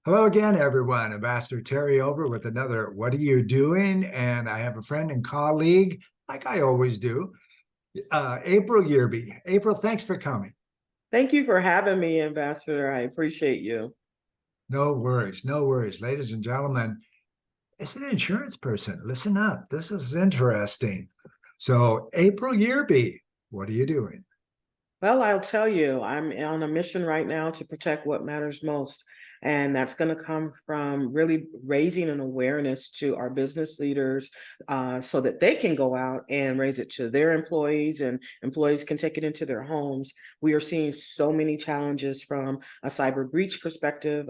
Hello again, everyone. Ambassador Terry over with another What Are You Doing? And I have a friend and colleague, like I always do, April Yearby. April, thanks for coming. Thank you for having me, Ambassador. I appreciate you. No worries, no worries. Ladies and gentlemen, it's an insurance person. Listen up. This is interesting. So, April Yearby, what are you doing? Well, I'll tell you, I'm on a mission right now to protect what matters most. And that's going to come from really raising an awareness to our business leaders so that they can go out and raise it to their employees and employees can take it into their homes. We are seeing so many challenges from a cyber breach perspective.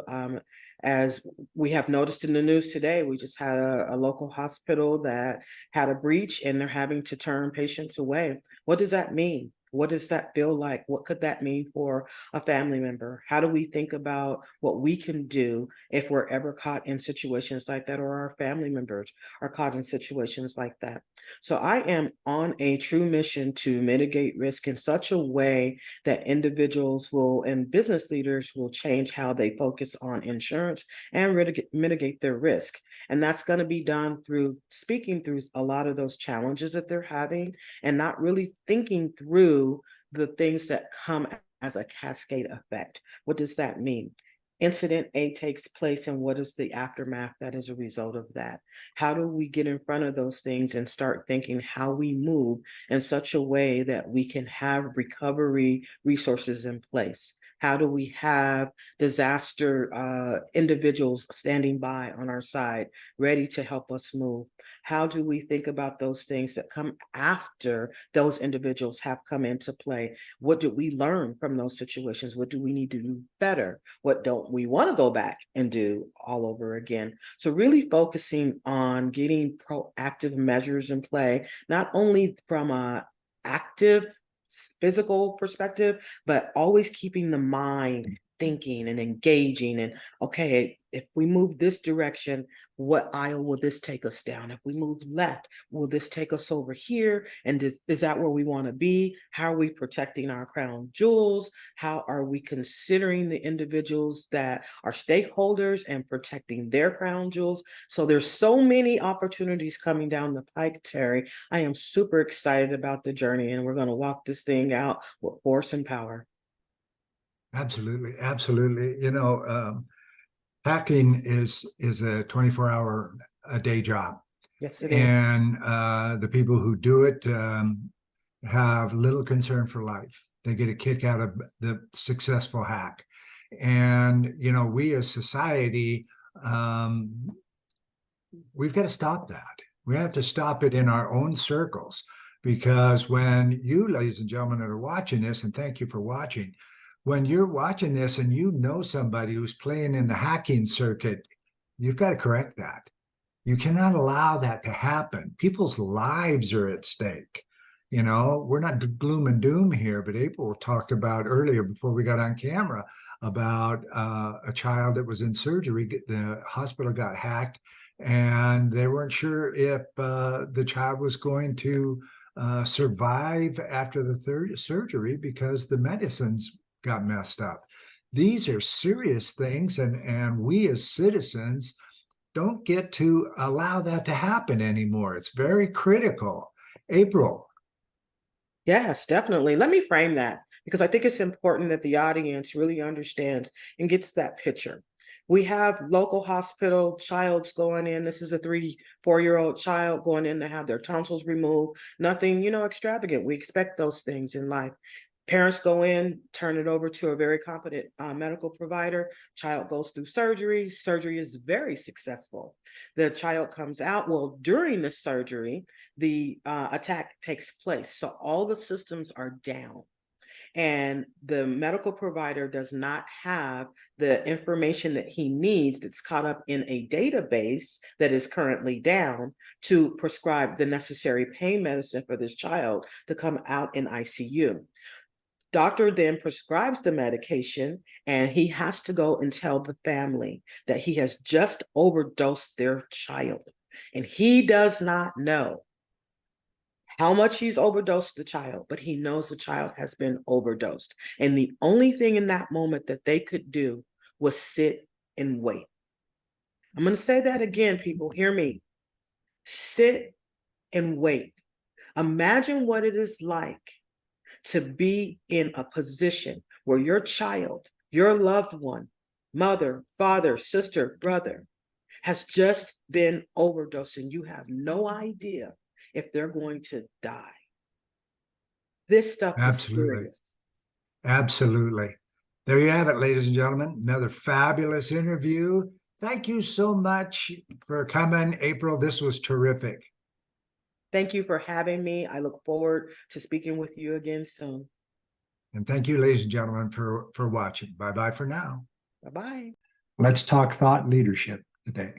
As we have noticed in the news today, we just had a local hospital that had a breach and they're having to turn patients away. What does that mean? What does that feel like? What could that mean for a family member? How do we think about what we can do if we're ever caught in situations like that, or our family members are caught in situations like that? So I am on a true mission to mitigate risk in such a way that individuals will and business leaders will change how they focus on insurance and mitigate their risk. And that's going to be done through speaking through a lot of those challenges that they're having and not really thinking through the things that come as a cascade effect. What does that mean? Incident A takes place, and what is the aftermath that is a result of that? How do we get in front of those things and start thinking how we move in such a way that we can have recovery resources in place? How do we have disaster individuals standing by on our side, ready to help us move? How do we think about those things that come after those individuals have come into play? What did we learn from those situations? What do we need to do better? What don't we want to go back and do all over again? So really focusing on getting proactive measures in play, not only from a active physical perspective, but always keeping the mind thinking and engaging and okay, if we move this direction, what aisle will this take us down? If we move left, will this take us over here? And is that where we want to be? How are we protecting our crown jewels? How are we considering the individuals that are stakeholders and protecting their crown jewels? So there's so many opportunities coming down the pike, Terry. I am super excited about the journey, and we're going to walk this thing out with force and power. Absolutely, absolutely. Hacking is a 24-hour a day job. Yes, it is. And the people who do it have little concern for life. They get a kick out of the successful hack. And, we as society, um, we've got to stop that. We have to stop it in our own circles because when you, ladies and gentlemen, that are watching this, and thank you for watching, when you're watching this and you know somebody who's playing in the hacking circuit, you've got to correct that. You cannot allow that to happen. People's lives are at stake. We're not gloom and doom here, but April talked about earlier before we got on camera about a child that was in surgery. The hospital got hacked, and they weren't sure if the child was going to survive after the third surgery because the medicines got messed up. These are serious things, and we as citizens don't get to allow that to happen anymore. It's very critical. April. Yes, definitely. Let me frame that because I think it's important that the audience really understands and gets that picture. We have local hospital childs going in. This is a 3, 4-year-old child going in to have their tonsils removed. Nothing, extravagant. We expect those things in life. Parents go in, turn it over to a very competent medical provider. Child goes through surgery. Surgery is very successful. The child comes out. Well, during the surgery, the attack takes place. So all the systems are down. And the medical provider does not have the information that he needs that's caught up in a database that is currently down to prescribe the necessary pain medicine for this child to come out in ICU. Doctor then prescribes the medication, and he has to go and tell the family that he has just overdosed their child. And he does not know how much he's overdosed the child, but he knows the child has been overdosed. And the only thing in that moment that they could do was sit and wait. I'm going to say that again, people. Hear me. Sit and wait. Imagine what it is like to be in a position where your child, your loved one, mother, father, sister, brother, has just been overdosed and you have no idea if they're going to die. This stuff is Absolutely. serious. Absolutely. There you have it, ladies and gentlemen. Another fabulous interview. Thank you so much for coming, April. This was terrific. Thank you for having me. I look forward to speaking with you again soon. And thank you, ladies and gentlemen, for watching. Bye-bye for now. Bye-bye. Let's talk thought leadership today.